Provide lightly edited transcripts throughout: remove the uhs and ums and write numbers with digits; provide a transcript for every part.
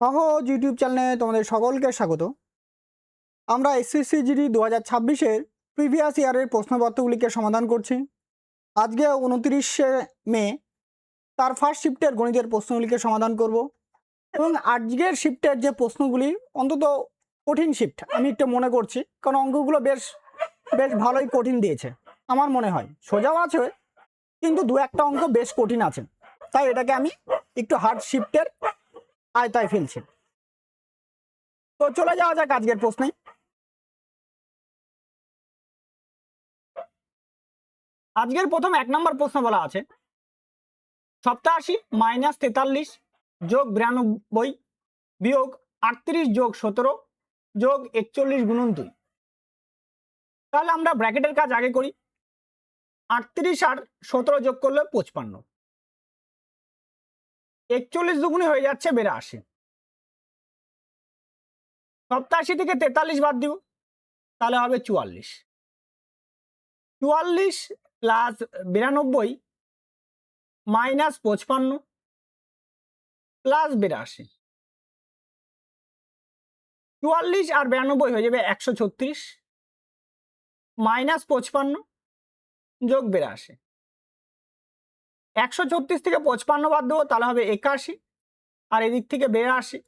সহজ ইউটিউব চ্যানেলে তোমাদের সকলকে স্বাগত। আমরা এসএসসি জিডি 2026-এর প্রিভিয়াস ইয়ারের প্রশ্নপত্রগুলিকে সমাধান করছি। আজকে 29শে মে তার ফার্স্ট শিফটের গণিতের প্রশ্নগুলিকে সমাধান করব এবং আজকের শিফটের যে প্রশ্নগুলি অন্তত কঠিন শিফট আমি একটু মনে করছি, কারণ অঙ্কগুলো বেশ ভালোই কঠিন দিয়েছে। আমার মনে হয় সোজাও আছে, কিন্তু দু একটা অঙ্ক বেশ কঠিন আছে, তাই এটাকে আমি একটু হার্ড শিফটের আয়তায় ফেলছি। তো চলে যাওয়া যাক আজকের প্রশ্নে। আজকের প্রথম 1 নম্বর প্রশ্ন বলা আছে 87 - 43 যোগ 92 বিয়োগ 38 যোগ 17 যোগ 41 গুণন 2। তাহলে আমরা ব্র্যাকেটের কাজ আগে করি। 38 আর 17 যোগ করলে 55, 41 দুগুণে হয়ে যাচ্ছে 82। 87 থেকে 43 বাদ দিব, তাহলে হবে 44। 44 প্লাস 92 মাইনাস 55 প্লাস 82। 44 আর 92 হয়ে যাবে 136 মাইনাস 55 যোগ 82। 136 থেকে 55 বাদ দেবো, তাহলে হবে 81, আর এদিক থেকে 82।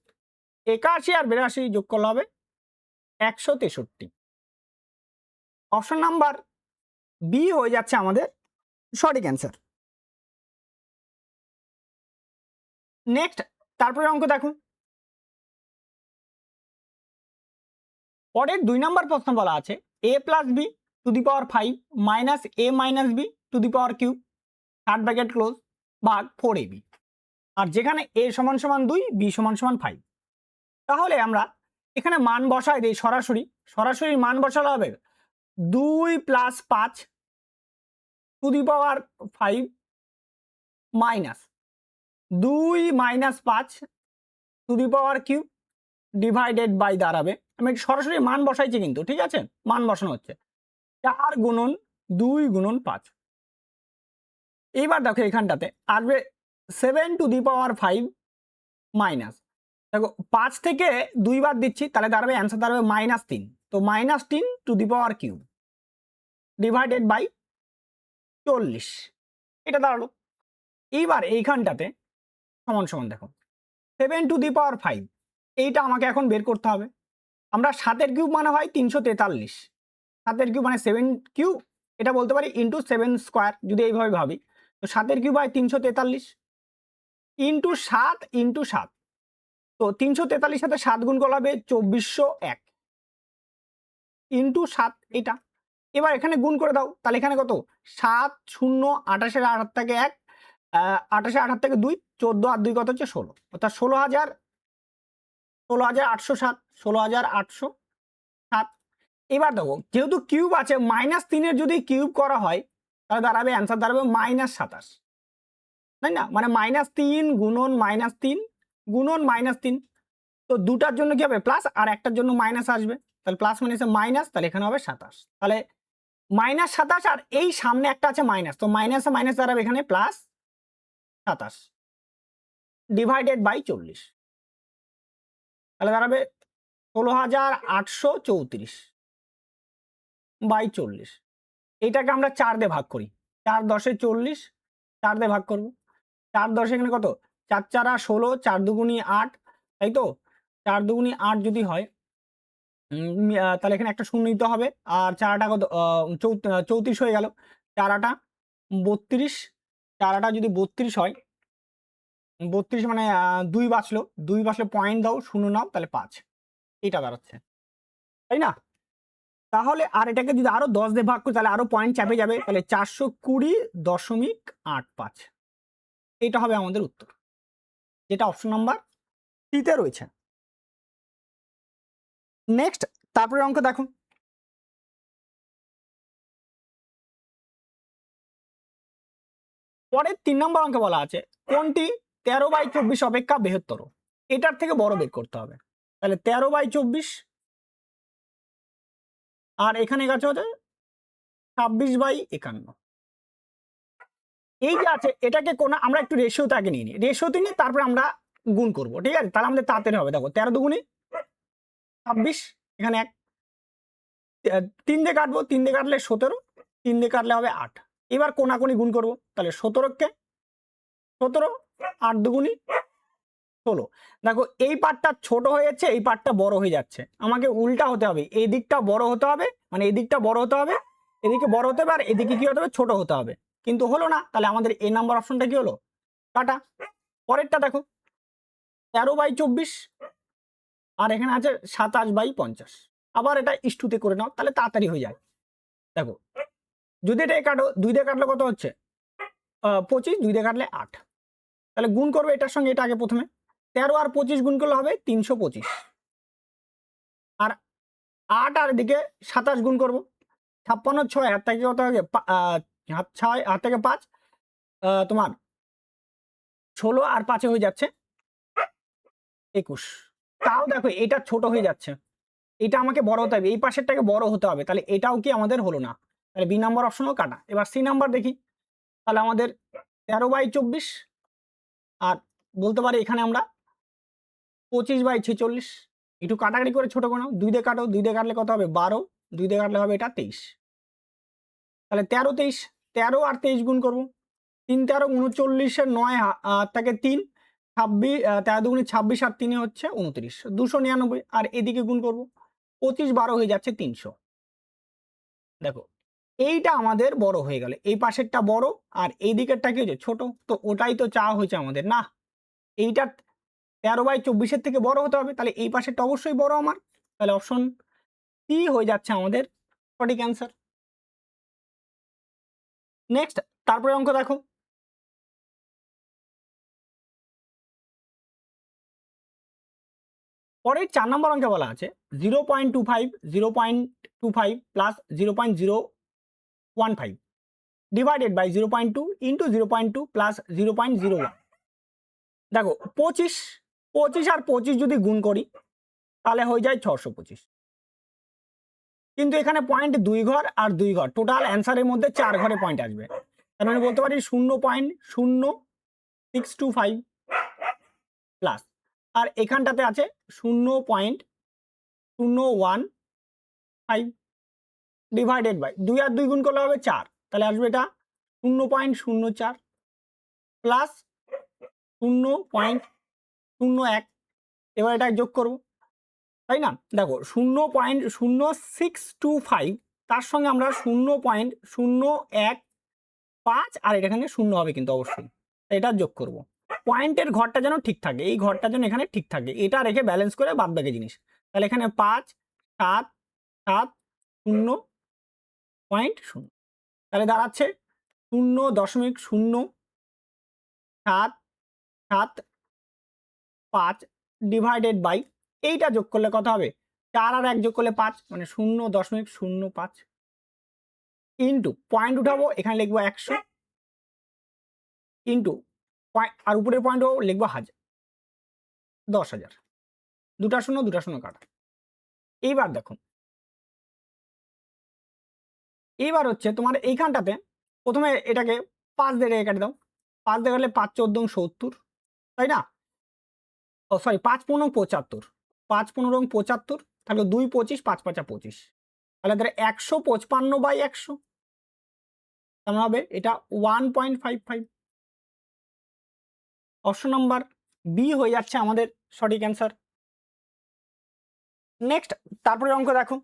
81 আর 82 যোগ করলে হবে 163। অপশন নাম্বার বি হয়ে যাচ্ছে আমাদের সঠিক অ্যান্সার। নেক্সট, তারপরে অঙ্ক দেখুন। পরের 2 নম্বর প্রশ্ন বলা আছে a plus b to the power 5 minus a minus b to the power cube third bracket close ভাগ 4ab, আর যেখানে a সমান সমান 2 b সমান সমান 5। তাহলে আমরা এখানে মান বসাই দিই, সরাসরি মান বসালে হবে 2 plus 5 to the power 5 minus 2 minus 5 to the power cube divided by দাঁড়াবে, আমি সরাসরি মান বসাইছি কিন্তু, ঠিক আছে, মান বসানো হচ্ছে 4 গুণন 2 গুণন 5। এইবার দেখো এখানটাতে আসবে 7 টু দি পাওয়ার 5 মাইনাস, দেখো 5 থেকে 2 বাদ দিচ্ছি, তাহলে দাঁড়াবে অ্যান্সার দাঁড়াবে -3। তো -3 to the power cube divided by 40, এটা দাঁড়ালো। এইবার এইখানটাতে সমান সমান দেখো 7 টু দি পাওয়ার 5, এইটা আমাকে এখন বের করতে হবে। আমরা 7-এর কিউব মানে হয় 343, 7-এর কিউব মানে 7 কিউব, এটা বলতে পারি ইন্টু 7 স্কোয়ার যদি এইভাবে ভাবি। তো 7-এর কিউব হয় 343 ইন্টু 7 ইন্টু 7, তো 343 সাথে 7 গুণ করলে হবে 2401 ইন্টু 7 এটা। এবার এখানে গুণ করে দাও, তাহলে এখানে কত 7 0 28-এর 8 থেকে 1, 28-এর 8 থেকে 2, 14 আর 2 কত হচ্ছে 16, অর্থাৎ 16,807, 16,807। এবার দেখো যেহেতু কিউব আছে -3-এর যদি কিউব করা হয় তাহলে দাঁড়াবে অ্যান্সার দাঁড়াবে -27, তাই না, মানে -3 গুণন -3 গুণন -3। তো দুটার জন্য কি হবে প্লাস, আর একটার জন্য মাইনাস আসবে, তাহলে প্লাস মাইনাসে মাইনাস, তাহলে এখানে হবে 27। তাহলে -27 আর এই সামনে একটা আছে মাইনাস, তো মাইনাসে মাইনাস দাঁড়াবে এখানে +27 ডিভাইডেড বাই 40, তাহলে দাঁড়াবে 16,834 বাই 40। এটাকে আমরা 4 দিয়ে ভাগ করি, 4 10-এ 40, 4 দিয়ে ভাগ করব। 4 10 এখানে কত 4 4 16, 4 দুগুণী 8, তাই তো, 4 দুগুণী 8 যদি হয় তাহলে এখানে একটা শূন্য দিতে হবে, আর 4 8 কত 34 হয়ে গেল, 4 8 32, 4 8 যদি 32 হয়, 32 মানে 2 বাঁচলো, 2 বাঁচলে পয়েন্ট দাও, শূন্য নাও, তাহলে 5, এটা দাঁড়াচ্ছে, তাই না। তাহলে আর এটাকে যদি আরো 10 দিয়ে ভাগ করি তাহলে আরো পয়েন্ট চাপে যাবে, তাহলে 420.85, এটা হবে আমাদের উত্তর, যেটা অপশন নাম্বার সিতে রয়েছে। নেক্সট, তারপরে অঙ্ক দেখো। পরের 3 নম্বর অঙ্কে বলা আছে কোনটি 13/24 অপেক্ষা বৃহত্তর, এটার থেকে বড় বের করতে হবে। তাহলে 13/24 আর এখানে গেছে হচ্ছে 26/51। এই যে আছে এটাকে কোন আমরা একটু রেশিওতে আগে নিয়ে নিই, রেশিওতে নিয়ে তারপরে আমরা গুণ করব, ঠিক আছে? তাহলে আমাদের তাড়াতাড়ি হবে। দেখো 13 দুগুণে 26, এখানে 1 3 দিয়ে কাটবো, 3 দিয়ে কাটলে 17, 3 দিয়ে কাটলে হবে 8। এবার কোনাকুনি গুণ করব, তাহলে 17কে 17, 8 দুগুণি 16। দেখো এই পার্টটা ছোট হয়ে যাচ্ছে, এই পার্টটা বড় হয়ে যাচ্ছে, আমাকে উল্টা হতে হবে, এই দিকটা বড় হতে হবে, মানে এই দিকটা বড় হতে হবে, এদিকে বড় হতে হবে, আর এদিকে কি হতে হবে, ছোট হতে হবে। কিন্তু হলো না, তাহলে আমাদের এ নাম্বার অপশনটা কি হলো, কাটা। পরেরটা দেখো 13/24, আর এখানে আছে 27/50। আবার এটা ইস্টুতে করে নাও, তাহলে তাড়াতাড়ি হয়ে যায়। দেখো যদি এটা কাটো, 2 দিয়ে কাটলে কত হচ্ছে 25, 2 দিয়ে কাটলে 8। তাহলে গুণ করবে এটার সঙ্গে এটা আগে প্রথমে, 13 আর 25 গুণ করলে হবে 325, আর 8 আর এদিকে 27 গুণ করবো, 56 6 হাত থেকে কত হবে, হাত 6 হাত থেকে 5, তোমার 16 আর 5 হয়ে যাচ্ছে 21। তাও দেখো এটা ছোট হয়ে যাচ্ছে, এটা আমাকে বড় হতে হবে, এই পাশেরটাকে বড় হতে হবে, তাহলে এটাও কি আমাদের হলো না, তাহলে বি নাম্বার অপশনও কাটা। এবার সি নাম্বার দেখি, তাহলে আমাদের 13/24, আর বলতে পারি এখানে আমরা 25/46, একটু কাটাকাটি করে ছোট করে নাও, 2 দিয়ে কাটো, 2 দিয়ে কাটলে কত হবে 12, 2 দিয়ে কাটলে হবে এটা 23। তাহলে 13 23, 13 আর 23 গুণ করবো, 3 13 39 এর 9 থেকে 3, 26, 13 দুগুণে 26 আর 3 হচ্ছে 29, 299, আর এদিকে গুণ করব 25 12 হয়ে যাচ্ছে 300। দেখো এইটা আমাদের বড় হয়ে গেল, এই পাশেরটা বড় আর এই দিকেরটা কি হচ্ছে ছোট, তো ওটাই তো চাওয়া হয়েছে আমাদের, না এইটা 13/24 থেকে বড় হতে হবে, তাহলে এই পাশেরটা অবশ্যই বড় আমার, তাহলে অপশন সি হয়ে যাচ্ছে আমাদের সঠিক অ্যান্সার। নেক্সট তারপরে অঙ্ক দেখো, পরের 4 নম্বর অঙ্কে বলা আছে 0.25 0.25 plus 0.015 divided by 0.2 into 0.2 plus 0.01। দেখো 25 আর 25 যদি গুণ করি তাহলে হয়ে যায় 625, কিন্তু এখানে পয়েন্ট 2 ঘর আর 2 ঘর, টোটাল অ্যান্সারের মধ্যে 4 ঘরে পয়েন্ট আসবে, তার মানে বলতে পারি 0.0625 প্লাস, আর এখানটাতে আছে 0.015 ডিভাইডেড বাই 2 আর 2 গুণ করলে হবে 4, তাহলে আসবে এটা 0.04 প্লাস 0.01। এবার এটা যোগ করব, তাই না? দেখো 0.0625 তার সঙ্গে আমরা 0.015, আর এটা এখানে 0 হবে কিন্তু অবশ্যই, এটা যোগ করব। পয়েন্টের ঘরটা যেন ঠিক থাকে, এই ঘরটা যেন এখানে ঠিক থাকে, এটা রেখে ব্যালেন্স করে বাদ বাকি জিনিস, তাহলে এখানে 5 7 7 0.0, তাহলে দাঁড়াচ্ছে 0.0775 ডিভাইডেড বাই, এইটা যোগ করলে কত হবে 4 আর 1 যোগ করলে 5, মানে 0.05 ইন্টু পয়েন্ট উঠাবো, এখানে লিখবো 100 ইন্টু আর উপরের পয়েন্টও লিখবো 10,000, দুটা শূন্য কাটা। এইবার দেখো, এইবার হচ্ছে তোমার এইখানটাতে প্রথমে এটাকে 5 দিয়ে রেখে কাটে দাও, 5 দিয়ে কাটলে 5 14 70, তাই না? ও সরি 5 15 75, 5 15 75, তাহলে 2 25 5 5 25, তাহলে ধরে 155/100, তার হবে এটা 1.55। অপশন নাম্বার বি হয়ে যাচ্ছে আমাদের সঠিক অ্যান্সার। নেক্সট তারপরে অঙ্ক দেখো,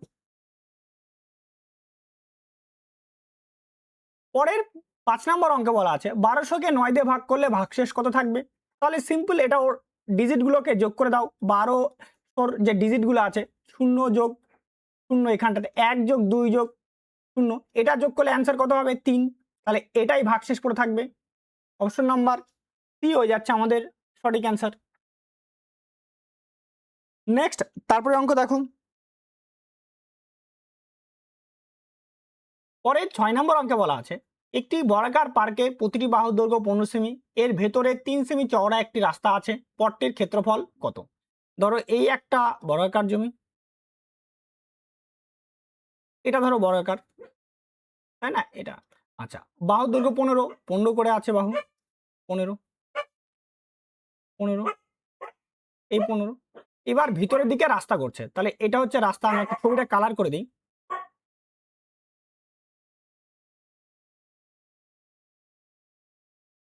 পরের 5 নম্বর অঙ্কে বলা আছে 1200কে 9 দিয়ে ভাগ করলে ভাগশেষ কত থাকবে। তাহলে সিম্পল এটা ওর ডিজিটগুলোকে যোগ করে দাও, 12 যে ডিজিটগুলো আছে 0 যোগ 0, এখানটাতে 1 যোগ 2 যোগ 0, এটা যোগ করলে অ্যান্সার কত হবে 3, তাহলে এটাই ভাগশেষ পড়ে থাকবে। অপশন নাম্বার সি হয়ে যাচ্ছে আমাদের সঠিক অ্যান্সার। নেক্সট তারপরে অঙ্ক দেখো, পরের 6 নম্বর অঙ্কে বলা আছে একটি বর্গাকার পার্কে প্রতিটি বাহুর দৈর্ঘ্য 15 সেমি, এর ভেতরে 3 সেমি চওড়া একটি রাস্তা আছে, পথটির ক্ষেত্রফল কত। ধরো এই একটা বর্গাকার জমি, এটা ধরো বর্গাকার, তাই না? এটা আচ্ছা, বাহুর দৈর্ঘ্য 15 করে আছে, বাহু 15 15 এই 15। এবার ভিতরের দিকে রাস্তা করছে, তাহলে এটা হচ্ছে রাস্তা। আমি একটা ছবিটা কালার করে দিই।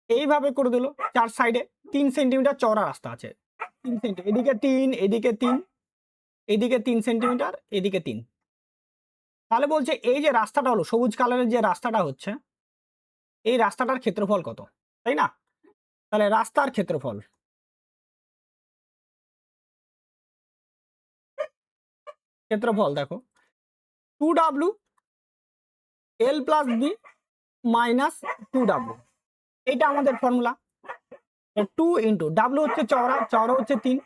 এইভাবে করে দিল, 4 সাইডে 3 সেন্টিমিটার চওড়া রাস্তা আছে। 3 সেন্টিমিটার, এদিকে 3, এদিকে 3, এদিকে 3 সেন্টিমিটার, এদিকে 3। তাহলে বলছে এই যে রাস্তাটা হলো সবুজ কালারের যে রাস্তাটা হচ্ছে, এই রাস্তাটার ক্ষেত্রফল কত, তাই না? তাহলে রাস্তার ক্ষেত্রফল, দেখো 2W L plus B minus 2W, এইটা আমাদের ফর্মুলা। 2 ইন্টু ডাব্লু হচ্ছে চওড়া, হচ্ছে 3,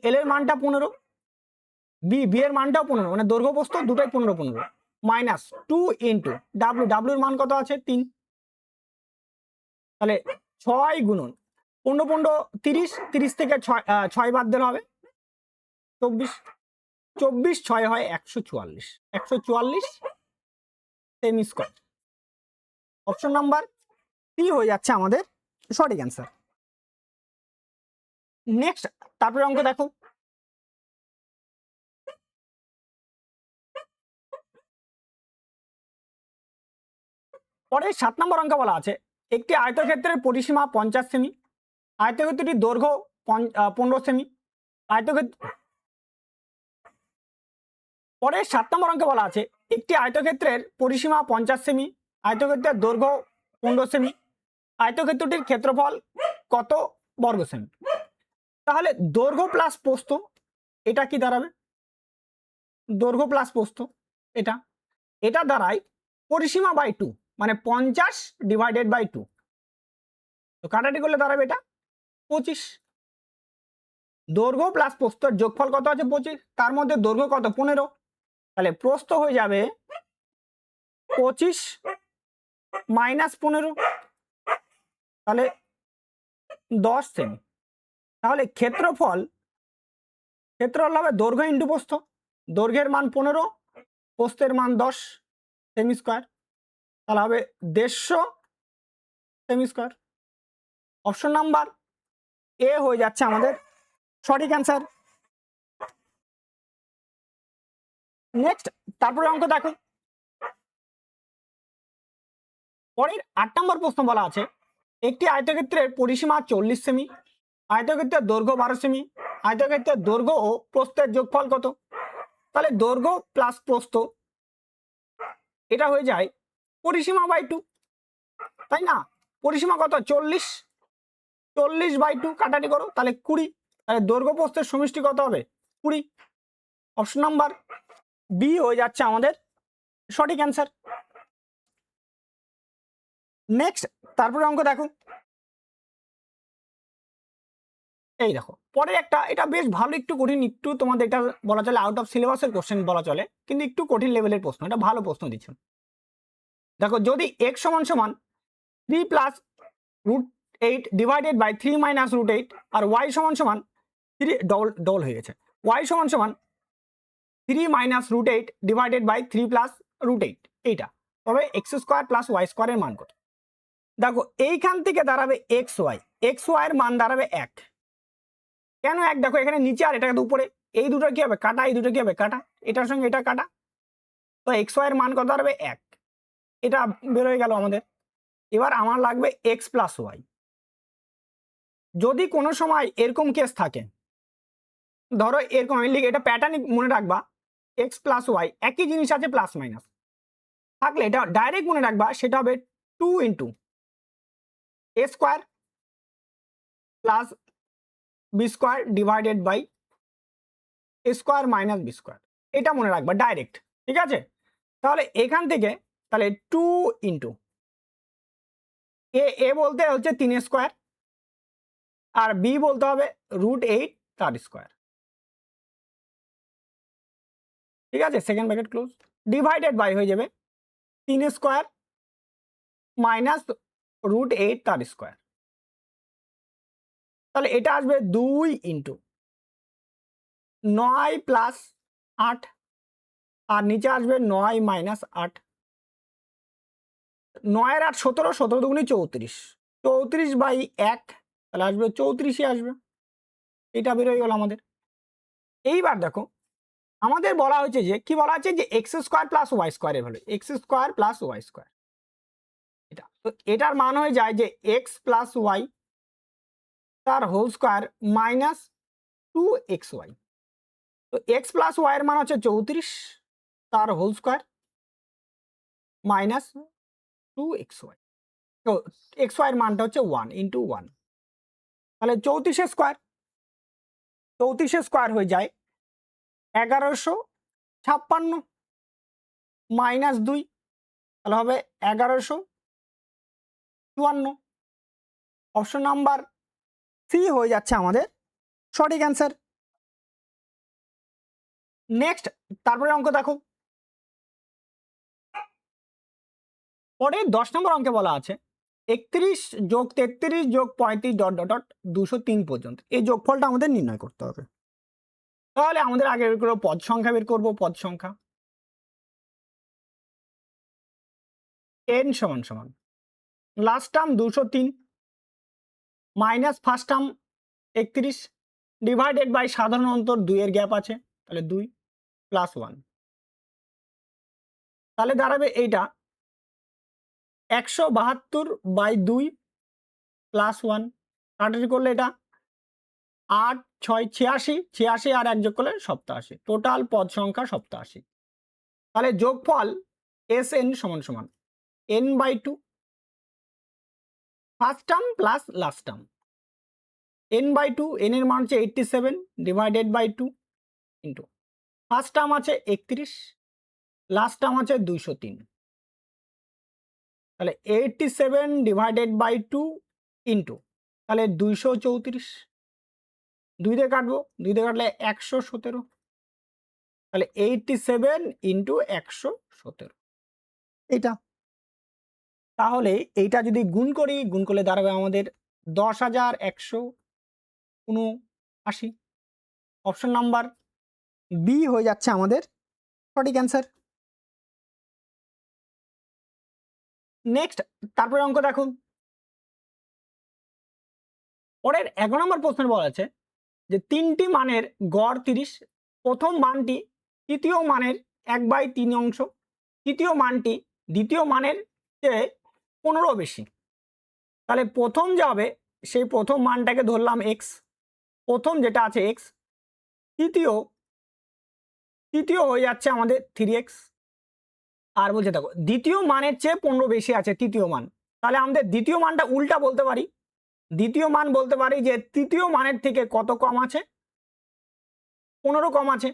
এল এর মানটা 15, বি এর মানটাও 15, মানে দৈর্ঘ্য প্রস্থ দুটোই 15 15, মাইনাস 2 ইন্টু ডাব্লু এর মান কত আছে 3। তাহলে 6 গুণন 15 15 30, 30 থেকে 6 বাদ দিলে হবে 24, 24 6 হয় 144, 144 semi square. Option number C হয়ে যাচ্ছে আমাদের সঠিক অ্যান্সার। নেক্সট, তারপরে অঙ্ক দেখো। পরে 7 নম্বর অঙ্ক বলা আছে একটি আয়তক্ষেত্রের পরিসীমা 50 সেমি, আয়তক্ষেত্রটির দৈর্ঘ্য 15 সেমি, আয়তক্ষেত্র। পরে 7 নম্বর অঙ্কে বলা আছে একটি আয়তক্ষেত্রের পরিসীমা 50 সেমি, আয়তক্ষেত্রের দৈর্ঘ্য 15 সেমি, আয়তক্ষেত্রটির ক্ষেত্রফল কত বর্গ সেমি। তাহলে দৈর্ঘ্য প্লাস প্রস্থ, এটা কি দাঁড়াবে? দৈর্ঘ্য প্লাস প্রস্থ, এটা দাঁড়ায় পরিসীমা বাই 2, মানে 50 ডিভাইডেড বাই 2। তো কাটাটি করলে দাঁড়াবে এটা 25। দৈর্ঘ্য প্লাস প্রস্থের যোগফল কত আছে 25, তার মধ্যে দৈর্ঘ্য কত 15, তাহলে প্রস্থ হয়ে যাবে 25 মাইনাস 15, তাহলে 10 সেমি। তাহলে ক্ষেত্রফল হবে দৈর্ঘ্য ইন্টু প্রস্থ, দৈর্ঘ্যের মান 15, প্রস্থের মান 10 সেমি স্কয়ার, তাহলে হবে 150 semi square. Option number A হয়ে যাচ্ছে আমাদের সঠিক অ্যান্সার। নেক্সট, তারপরে অঙ্ক দেখো। পরের 8 নম্বর প্রশ্ন বলা আছে একটি আয়তক্ষেত্রের পরিসীমা 40 সেমি, আয়তক্ষেত্রের দৈর্ঘ্য 12 সেমি, আয়তক্ষেত্রের দৈর্ঘ্য ও প্রস্থের যোগফল কত। তাহলে দৈর্ঘ্য প্লাস প্রস্থ, এটা হয়ে যায় পরিসীমা বাই 2, তাই না? পরিসীমা কত 40, 40 বাই 2 কাটাটি করো, তাহলে 20। তাহলে দৈর্ঘ্য প্রস্থের সমষ্টি কত হবে 20। অপশন নাম্বার বি হয়ে যাচ্ছে আমাদের সঠিক অ্যান্সার। নেক্সট, তারপরে অঙ্ক দেখো। এই দেখো পরে একটা, এটা বেশ ভালো, একটু কঠিন, একটু তোমাদের এটা বলা চলে আউট অফ সিলেবাসের কোশ্চেন বলা চলে, কিন্তু একটু কঠিন লেভেলের প্রশ্ন, এটা ভালো প্রশ্ন দিচ্ছ। দেখো যদি x সমান সমান 3 প্লাস √8 ডিভাইডেড বাই 3 মাইনাস √8, আর y সমান সমান 3 ডবল হয়ে গেছে, y সমান সমান 3 মাইনাস √8 ডিভাইডেড বাই 3 প্লাস √8, এইটা তবে x স্কোয়ার প্লাস y স্কোয়ারের মান কত। দেখো এইখান থেকে দাঁড়াবে xy, এর মান দাঁড়াবে 1। কেন 1? দেখো এখানে নিচে আর এটা উপরে, এই দুটো কি হবে কাটা, এই দুটো কি হবে কাটা, এটার সঙ্গে এটা কাটা, তো xy এর মান কত দাঁড়াবে 1, এটা বের হয়ে গেল আমাদের। এবার আমার লাগবে x প্লাস ওয়াই। যদি কোনো সময় এরকম কেস থাকে, ধরো এরকম, আমি লিখে এটা প্যাটার্ন মনে রাখবা, x প্লাস ওয়াই একই জিনিস আছে প্লাস মাইনাস থাকলে এটা ডাইরেক্ট মনে রাখবা, সেটা হবে 2 into a square plus b square divided by a square minus b square, এটা মনে রাখবা ডাইরেক্ট, ঠিক আছে? তাহলে এখান থেকে তাহলে 2 ইন্টু এ বলতে হচ্ছে 3 স্কোয়ার, আর বি বলতে হবে √8 তার স্কোয়ার, ঠিক আছে? Second bracket close, divided by হয়ে যাবে 3 স্কোয়ার মাইনাস √8 তার স্কোয়ার। তাহলে এটা আসবে 2 ইন্টু 9 প্লাস 8, আর নিচে আসবে 9 মাইনাস 8, 9 আর 8 17, 17 দুগুণে 34, 34 বাই 1, তাহলে আসবে 34ই আসবে। এটা বেরোয় গেল আমাদের। এইবার দেখো আমাদের বলা হয়েছে যে কি বলা আছে যে এক্স স্কোয়ার প্লাস ওয়াই স্কোয়ারের value x square plus y square, এটা তো এটার মান হয়ে যায় যে এক্স প্লাস ওয়াই তার হোল স্কোয়ার মাইনাস 2xy। তো এক্স প্লাস ওয়াই এর মান হচ্ছে 34 তার হোল স্কোয়ার মাইনাস 2xy। তো xy এর মানটা হচ্ছে 1 ইন্টু 1, তাহলে 34 স্কোয়ার, 34 স্কোয়ার হয়ে যায় 1156 মাইনাস 2, তাহলে হবে 1154। অপশন নাম্বার সি হয়ে যাচ্ছে আমাদের সঠিক অ্যান্সার। নেক্সট তারপরে অঙ্ক দেখো, পরে 10 নম্বর অঙ্কে বলা আছে 31 যোগ 33 যোগ 35 ডট ডট ডট 203 পর্যন্ত এই যোগফলটা আমাদের নির্ণয় করতে হবে। তাহলে আমাদের আগে বের করবো পদ সংখ্যা, বের করবো পদ সংখ্যা। n সমান সমান last term 203 minus first term 31 divided by সাধারণ অন্তর 2 এর গ্যাপ আছে, তাহলে 2 প্লাস 1, তাহলে দাঁড়াবে এইটা 172 বাই 2 প্লাস 1, কাটারি করলে এটা 8 6 86, 86 আর 1 যোগ করলে 87, টোটাল পদ সংখ্যা 87। তাহলে যোগফল Sn সমান সমান n/2 first term plus last term, n/2, n এর মান হচ্ছে 87 divided by 2 into first term আছে 31, লাস্ট টার্ম আছে 203, তাহলে 87 ডিভাইডেড বাই 2 ইন্টু তাহলে 234, 2 দিয়ে কাটবো, 2 দিয়ে কাটলে 117, তাহলে 87 ইন্টু 117 এইটা। তাহলে এইটা যদি গুণ করি, গুণ করলে দাঁড়াবে আমাদের 10,179। অপশন নাম্বার বি হয়ে যাচ্ছে আমাদের সঠিক অ্যান্সার। নেক্সট তারপরে অঙ্ক দেখুন, পরের 11 নম্বর প্রশ্ন বলা আছে যে 3টি মানের গড় 30, প্রথম মানটি তৃতীয় মানের 1/3 অংশ, তৃতীয় মানটি দ্বিতীয় মানের চেয়ে 15 বেশি। তাহলে প্রথম যে হবে সেই প্রথম মানটাকে ধরলাম x, প্রথম যেটা আছে x, তৃতীয় হয়ে যাচ্ছে আমাদের 3x, আর বলছে দেখো দ্বিতীয় মানের চেয়ে 15 বেশি আছে তৃতীয় মান, তাহলে আমাদের দ্বিতীয় মানটা উল্টা বলতে পারি, দ্বিতীয় মান বলতে পারি যে তৃতীয় মানের থেকে কত কম আছে, 15 কম আছে,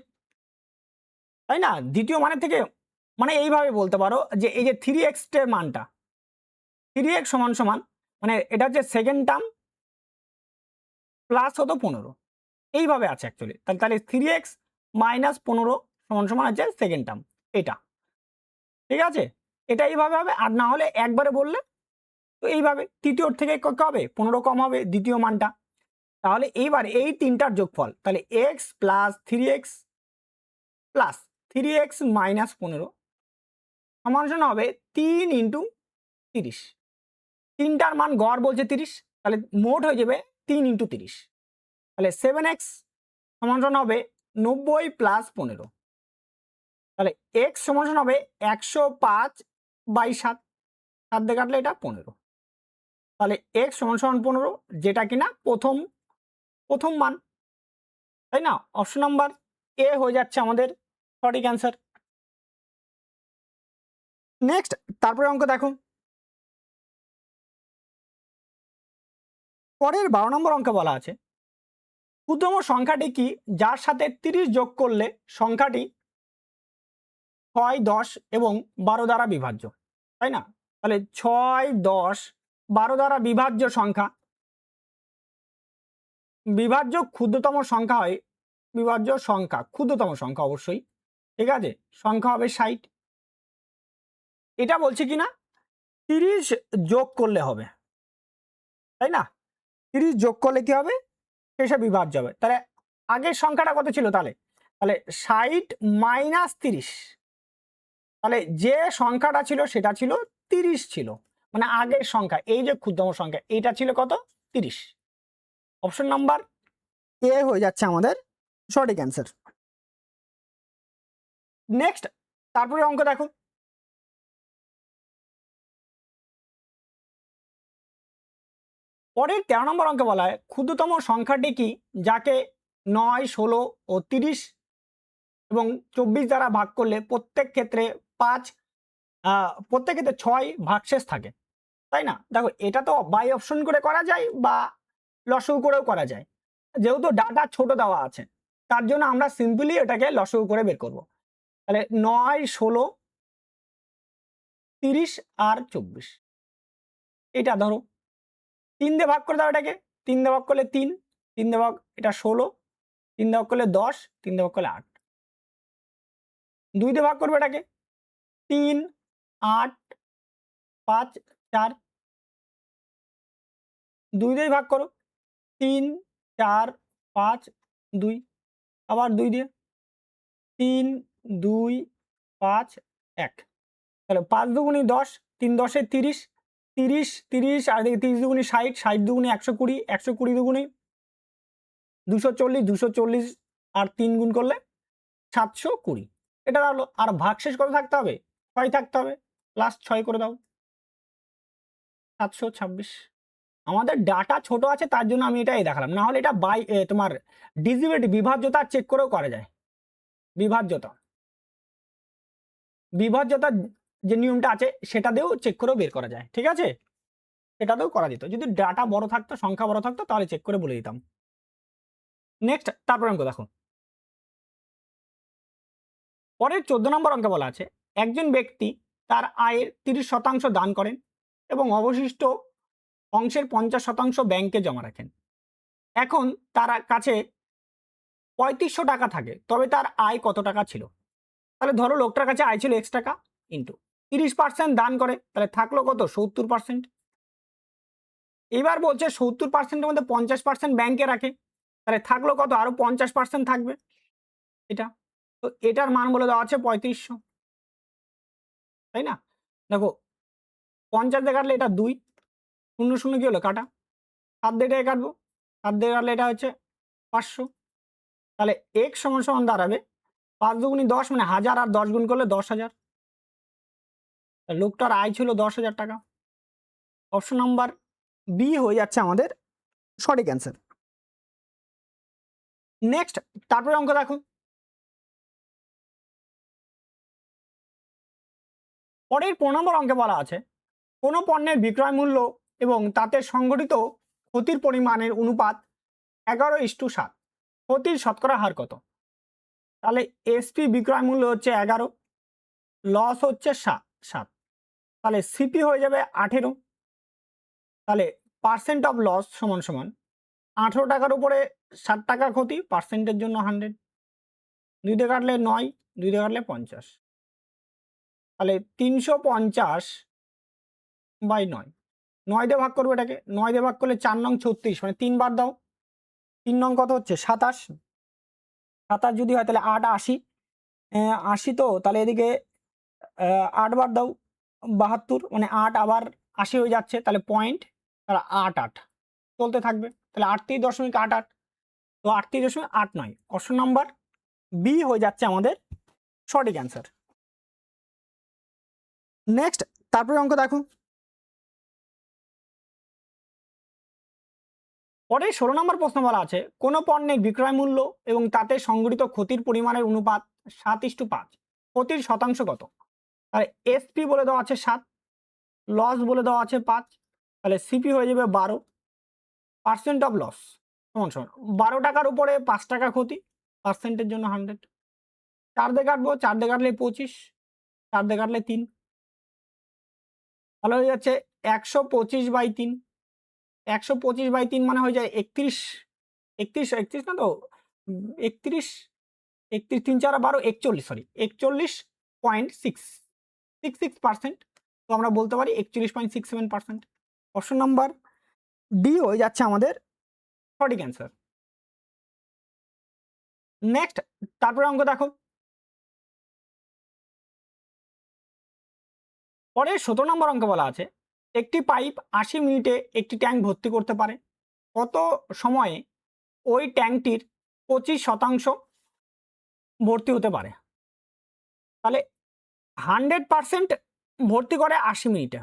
তাই না? দ্বিতীয় মানের থেকে মানে এইভাবে বলতে পারো যে এই যে 3x এর মানটা 3x সমান সমান মানে এটা হচ্ছে সেকেন্ড টার্ম প্লাস হতো 15, এইভাবে আছে অ্যাকচুয়ালি। তাহলে 3x মাইনাস 15 সমান সমান আছে সেকেন্ড টার্ম, এটা ঠিক আছে, এটা এইভাবে হবে। আর না হলে একবারে বললে তো এইভাবে তৃতীয়র থেকে কত হবে 15 কম হবে দ্বিতীয় মানটা। তাহলে এইবার এই তিনটার যোগফল তাহলে x plus 3x plus 3x minus 15 সমান সমান হবে 3 ইন্টু 30, তিনটার মান গড় বলছে 30, তাহলে মোট হয়ে যাবে 3 ইন্টু 30, তাহলে 7x সমান সমান হবে 90 প্লাস 15, তাহলে x সমান সমান হবে 105/7, 7 দিয়ে কাটলে এটা 15, তাহলে x সমান সমান 15 যেটা কিনা প্রথম মান, তাই না? অপশন নাম্বার এ হয়ে যাচ্ছে আমাদের সঠিক অ্যান্সার। নেক্সট তারপরে অঙ্ক দেখো, পরের 12 নম্বর অঙ্কে বলা আছে ক্ষুদ্রতম সংখ্যাটি কি যার সাথে 30 যোগ করলে সংখ্যাটি 6, 10 এবং 12 দ্বারা বিভাজ্য, তাই না? তাহলে 6, 10, 12 দ্বারা বিভাজ্য সংখ্যা, বিভাজ্য ক্ষুদ্রতম সংখ্যা হয়, বিভাজ্য সংখ্যা ক্ষুদ্রতম সংখ্যা অবশ্যই, ঠিক আছে, সংখ্যা হবে 60। এটা বলছে কি না 30 যোগ করলে হবে, তাই না? 30 যোগ করলে কি হবে শেষে বিভাজ্য হবে। তাহলে আগের সংখ্যাটা কত ছিল, তাহলে 60 মাইনাস 30, তাহলে যে সংখ্যাটা ছিল সেটা ছিল 30 ছিল, মানে আগের সংখ্যা এই যে ক্ষুদ্রতম সংখ্যা এইটা ছিল কত 30। অপশন নাম্বার এ হয়ে যাচ্ছে আমাদের সঠিক অ্যান্সার। নেক্সট তারপরে অঙ্ক দেখো, পরের 13 নম্বর অঙ্কে বলা হয় ক্ষুদ্রতম সংখ্যাটি কি যাকে 9, 16 ও 30 এবং 24 দ্বারা ভাগ করলে প্রত্যেক ক্ষেত্রে 6 ভাগশেষ থাকে, তাই না? দেখো এটা তো বাই অপশন করে করা যায় বা লসগু করেও করা যায়। যেহেতু ডাটা ছোট দেওয়া আছে তার জন্য আমরা সিম্পলি এটাকে লসগু করে বের করব। তাহলে 9, 16, 30 আর 24, এটা ধরো 3 দিয়ে ভাগ করে দাও এটাকে। 3 দিয়ে ভাগ করলে 3, 3 দিয়ে ভাগ, এটা 16, 3 দিয়ে ভাগ করলে 10, 3 দিয়ে ভাগ করলে 8, 2 দিয়ে ভাগ করবে এটাকে, 3, 8, 5, 4, 2 দিয়ে ভাগ করো, 3, 4, 5, 2, আবার 2 দিয়ে, 3, 2, 5, 1, তাহলে 5 দুগুণি 10, 3 10 30, 30 30 আর এদিকে 30 দুগুণি 60, 60 দুগুণি 120, 120 দুগুণি 240, 240 আর 3 গুণ করলে 720, এটা হলো। আর ভাগশেষ কত থাকতে হবে? 6 থাকতে হবে, প্লাস 6 করে দাও, 726। আমাদের ডাটা ছোট আছে তার জন্য আমি এটাই দেখালাম, না হলে এটা বাই তোমার ডিজিবিলিটি বিভাজ্যতা চেক করেও করা যায়। বিভাজ্যতা বিভাজ্যতার যে নিয়মটা আছে সেটা দিয়েও চেক করেও বের করা যায়, ঠিক আছে? সেটা দিয়েও করা যেত, যদি ডাটা বড় থাকতো, সংখ্যা বড় থাকতো তাহলে চেক করে বলে দিতাম। নেক্সট তারপর অঙ্ক দেখো, পরের 14 নম্বর অঙ্কে বলা আছে একজন ব্যক্তি তার আয়ের 30% দান করেন এবং অবশিষ্ট অংশের 50% ব্যাংকে জমা রাখেন। এখন তার কাছে 3500 টাকা থাকে, তবে তার আয় কত টাকা ছিল? তাহলে ধরো লোকটার কাছে আয় ছিল X টাকা, ইন্টু 30% দান করে, তাহলে থাকলো কত? 70%। এবার বলছে 70%-এর মধ্যে 50% ব্যাংকে রাখে, তাহলে থাকলো কত? আরো 50% থাকবে, এটা। তো এটার মান বলে দেওয়া আছে 3500, তাই না? দেখো 50 দিয়ে কাটলে এটা 2, 0 0 কি হলো? কাটা। 7 দিয়ে এটাকে কাটবো, 7 দিয়ে কাটলে এটা হচ্ছে 500, তাহলে x সমান সমান দাঁড়াবে 5 দুগুণি 10, মানে 1000, আর 10 গুণ করলে 10,000। লোকটার আয় ছিল 10,000 টাকা। অপশন নাম্বার বি হয়ে যাচ্ছে আমাদের সঠিক অ্যান্সার। নেক্সট তারপরে অঙ্ক দেখো, পরের 15 নম্বর অঙ্কে বলা আছে কোনো পণ্যের বিক্রয় মূল্য এবং তাতে সংঘটিত ক্ষতির পরিমাণের অনুপাত 11:7, ক্ষতির শতকরা হার কত? তাহলে এসপি বিক্রয় মূল্য হচ্ছে 11, লস হচ্ছে 7, তাহলে সিপি হয়ে যাবে 18, তাহলে পার্সেন্ট অফ লস সমান সমান 18 টাকার উপরে 60 টাকা ক্ষতি, পার্সেন্টের জন্য 100, 2 দিয়ে কাটলে 9, 2 দিয়ে কাটলে 50, তাহলে 350/9, 9 দিয়ে ভাগ করবো এটাকে, 9 দিয়ে ভাগ করলে 4 নং 36, মানে 3 বার দাও, 3 নং কত হচ্ছে? 27, 27 যদি হয় তাহলে 8 80, 80 তো তাহলে এদিকে 8 বার দাও, 72, মানে 8 আবার 80 হয়ে যাচ্ছে, তাহলে পয়েন্ট, তাহলে 88 চলতে থাকবে, তাহলে 38.88, তো 38.89, অপশন নাম্বার বি হয়ে যাচ্ছে আমাদের সঠিক অ্যান্সার। নেক্সট তারপরে অঙ্ক দেখো, পরে 16 নম্বর প্রশ্ন বলা আছে কোনো পণ্যের বিক্রয় মূল্য এবং তাতে সংঘটিত ক্ষতির পরিমাণের অনুপাত 7:5, ক্ষতির শতাংশ কত? তাহলে এসপি বলে দেওয়া আছে 7, লস বলে দেওয়া আছে 5, তাহলে সিপি হয়ে যাবে 12, পার্সেন্ট অফ লস সমান সমান 12 টাকার উপরে 5 টাকা ক্ষতি, পার্সেন্টের জন্য 100, 4 দিয়ে কাটবো, 4 দিয়ে কাটলে 25, 4 দিয়ে কাটলে 3, তাহলে হয়ে যাচ্ছে 125/3, 125/3 মানে হয়ে যায় 31, 31 31 না তো 31, 31 3 4 12, 41, সরি 41.66%, তো আমরা বলতে পারি 41.67%। অপশন নাম্বার ডি হয়ে যাচ্ছে আমাদের সঠিক অ্যান্সার। নেক্সট তারপরে অঙ্ক দেখো, পরে 17 নম্বর অঙ্ক বলা আছে একটি পাইপ 80 মিনিটে একটি ট্যাঙ্ক ভর্তি করতে পারে, কত সময়ে ওই ট্যাঙ্কটির 25% ভর্তি হতে পারে। তাহলে 100% ভর্তি করে 80 মিনিটে,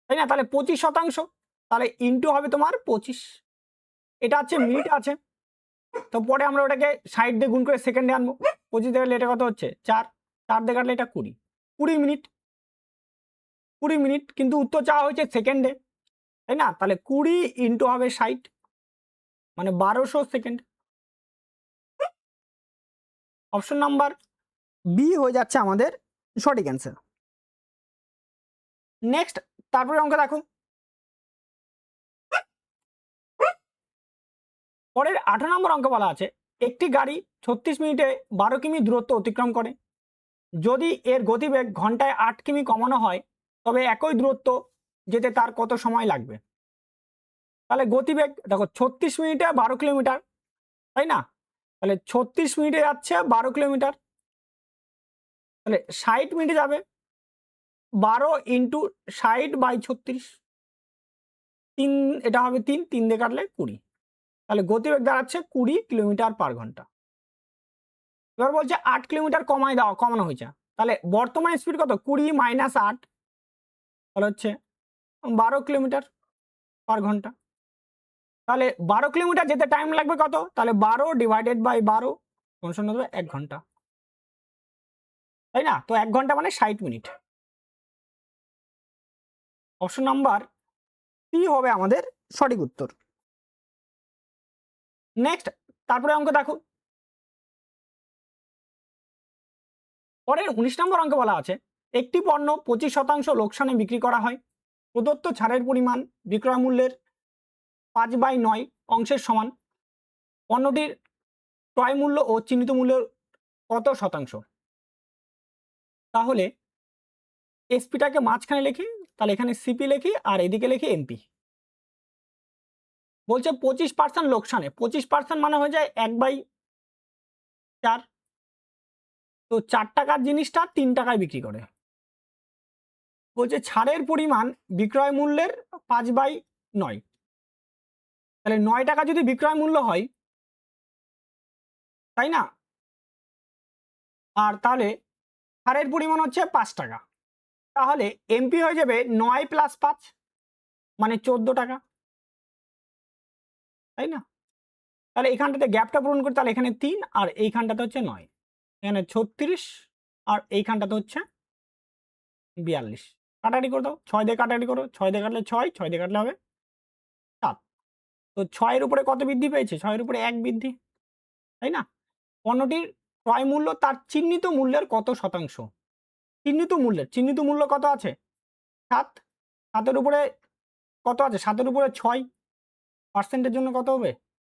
তাই না? তাহলে 25%, তাহলে ইন্টু হবে তোমার 25, এটা হচ্ছে মিনিট আছে। তো পরে আমরা ওটাকে সাইড দিয়ে গুণ করে সেকেন্ডে আনবো। 25 দিয়ে কাটলে এটা কত হচ্ছে 4, 4 দিয়ে কাটলে এটা 20, 20 মিনিট, 20 মিনিট, কিন্তু উত্তর চাওয়া হয়েছে সেকেন্ডে, তাই না? তাহলে 20 ইন্টু হবে 60, মানে 1200 সেকেন্ড। অপশন নাম্বার বি হয়ে যাচ্ছে আমাদের সঠিক অ্যান্সার। নেক্সট, তারপরে অঙ্ক দেখো, পরের 18 নম্বর অঙ্ক বলা আছে একটি গাড়ি 36 মিনিটে 12 কিমি দূরত্ব অতিক্রম করে। যদি এর গতিবেগ ঘন্টায় 8 কিমি কমানো হয় তবে একই দূরত্ব যেতে তার কত সময় লাগবে? তাহলে গতিবেগ দেখো 36 মিনিটে 12 কিলোমিটার, তাই না? তাহলে 36 মিনিটে যাচ্ছে 12 কিলোমিটার, তাহলে 60 মিনিটে যাবে, 12 ইন্টু 60/36, 3, এটা হবে 3, 3 দিয়ে কাটলে 20, তাহলে গতিবেগ দাঁড়াচ্ছে 20 কিলোমিটার পার ঘন্টা। এবার বলছে 8 কিলোমিটার কমানো হয়েছে, তাহলে বর্তমান স্পিড কত? 20 - 8, তাহলে হচ্ছে 12 কিলোমিটার পার ঘন্টা। তাহলে 12 কিলোমিটার যেতে টাইম লাগবে কত? তাহলে 12 ডিভাইডেড বাই 12 সমান হবে 1 ঘন্টা, তাই না? তো 1 ঘন্টা মানে 60 মিনিট। অপশন নাম্বার সি হবে আমাদের সঠিক উত্তর। নেক্সট, তারপরে অঙ্ক দেখো, পরের 19 নম্বর অঙ্ক বলা আছে একটি পণ্য 25% লোকসানে বিক্রি করা হয়। প্রদত্ত ছাড়ের পরিমাণ বিক্রয় মূল্যের 5/9 অংশের সমান। পণ্যটির ক্রয় মূল্য ও চিহ্নিত মূল্যের কত শতাংশ? তাহলে এসপিটাকে মাঝখানে লিখি, তাহলে এখানে সিপি লিখি আর এদিকে লিখি এমপি। বলছে 25% লোকসানে, 25% মানে হয়ে যায় 1/4, তো 4 টাকার জিনিসটা 3 টাকায় বিক্রি করে। বলছে ছাড়ের পরিমাণ বিক্রয় মূল্যের 5/9, তাহলে 9 টাকা যদি বিক্রয় মূল্য হয়, তাই না? আর তাহলে ছাড়ের পরিমাণ হচ্ছে 5 টাকা, তাহলে এমপি হয়ে যাবে 9 + 5 মানে 14 টাকা, তাই না? তাহলে এখানটাতে গ্যাপটা পূরণ করি, তাহলে এখানে 3 আর এইখানটাতে হচ্ছে 9, এখানে 36 আর এইখানটাতে হচ্ছে 42। কাটাকাটি করে দাও, 6 দিয়ে কাটাকাটি করো, 6 দিয়ে কাটলে 6, 6 দিয়ে কাটলে হবে 7। তো 6 এর উপরে কত বৃদ্ধি পেয়েছে? 6 এর উপরে 1 বৃদ্ধি, তাই না? পণ্যটির ক্রয় মূল্য তার চিহ্নিত মূল্যের কত শতাংশ? চিহ্নিত মূল্য কত আছে? 7, 7 এর উপরে কত আছে? 7 এর উপরে 6, পার্সেন্টের জন্য কত হবে?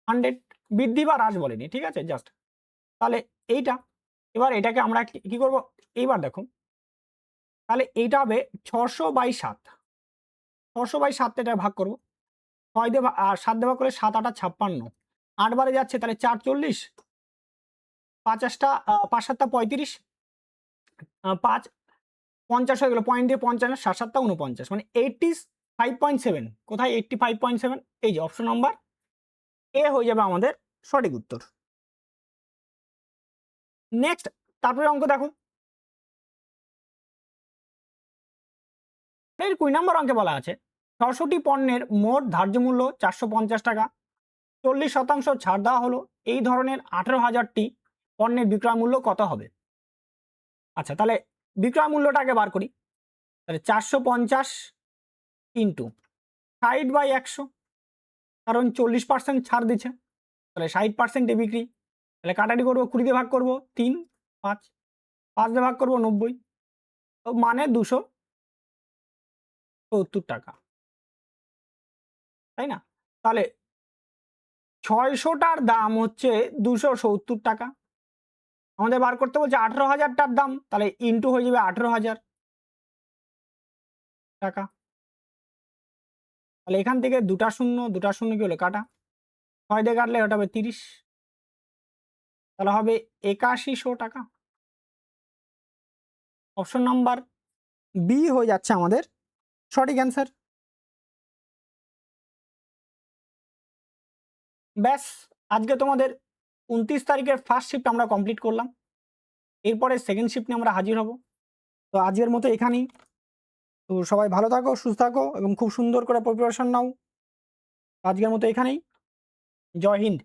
100, বৃদ্ধি বা হ্রাস বলেনি, ঠিক আছে, জাস্ট। তাহলে এইটা, এবার এটাকে আমরা কি করব? এইবার দেখো, তাহলে এইটা হবে 600/7, 600/7 এটা ভাগ করব, 6 দিয়ে আর 7 দিয়ে ভাগ করলে 7 8 56, 8 বারে যাচ্ছে, তাহলে 4 40, 5 8টা 5 7টা 35, 5 50 হয়ে গেল, পয়েন্ট দিয়ে 55, 7 7টা 49, মানে 85.7। কোথায় 85.7? এই যে অপশন নাম্বার এ হয়ে যাবে আমাদের সঠিক উত্তর। নেক্সট, তারপরে অঙ্ক দেখো, এর 20 নম্বর অঙ্কে বলা আছে 6টি পণ্যের মোট ধার্য মূল্য 450 টাকা, 40% ছাড় দেওয়া হলো, এই ধরনের 18,000টি পণ্যের বিক্রয় মূল্য কত হবে? আচ্ছা, তাহলে বিক্রয় মূল্যটা আগে বার করি, তাহলে 450 ইন্টু 60/100, কারণ 40% ছাড় দিচ্ছে, তাহলে 60% বিক্রি, তাহলে কাটাটি করবো, 20 দিয়ে ভাগ করবো 3, 5, 5 দিয়ে ভাগ করবো 90, তো মানে 270 টাকা, তাই না? তাহলে 600টার দাম হচ্ছে 270 টাকা, আমাদের বার করতে বলছে 18,000টার দাম, তাহলে ইন্টু হয়ে যাবে 18,000 টাকা, তাহলে এখান থেকে দুটা শূন্য কি হলো কাটা, 6 দিয়ে কাটলে ওটা হবে 30, তাহলে হবে 8100 টাকা। অপশন নাম্বার বি হয়ে যাচ্ছে আমাদের সঠিক অ্যান্সার। ব্যাস, আজকে তোমাদের 29 তারিখের ফার্স্ট শিফট আমরা কমপ্লিট করলাম। এরপরে সেকেন্ড শিফট নিয়ে আমরা হাজির হব। তো আজকের মতো এখানেই। তো সবাই ভালো থাকো, সুস্থ থাকো এবং খুব সুন্দর করে প্রিপারেশন নাও। আজকের মতো এখানেই। জয় হিন্দ।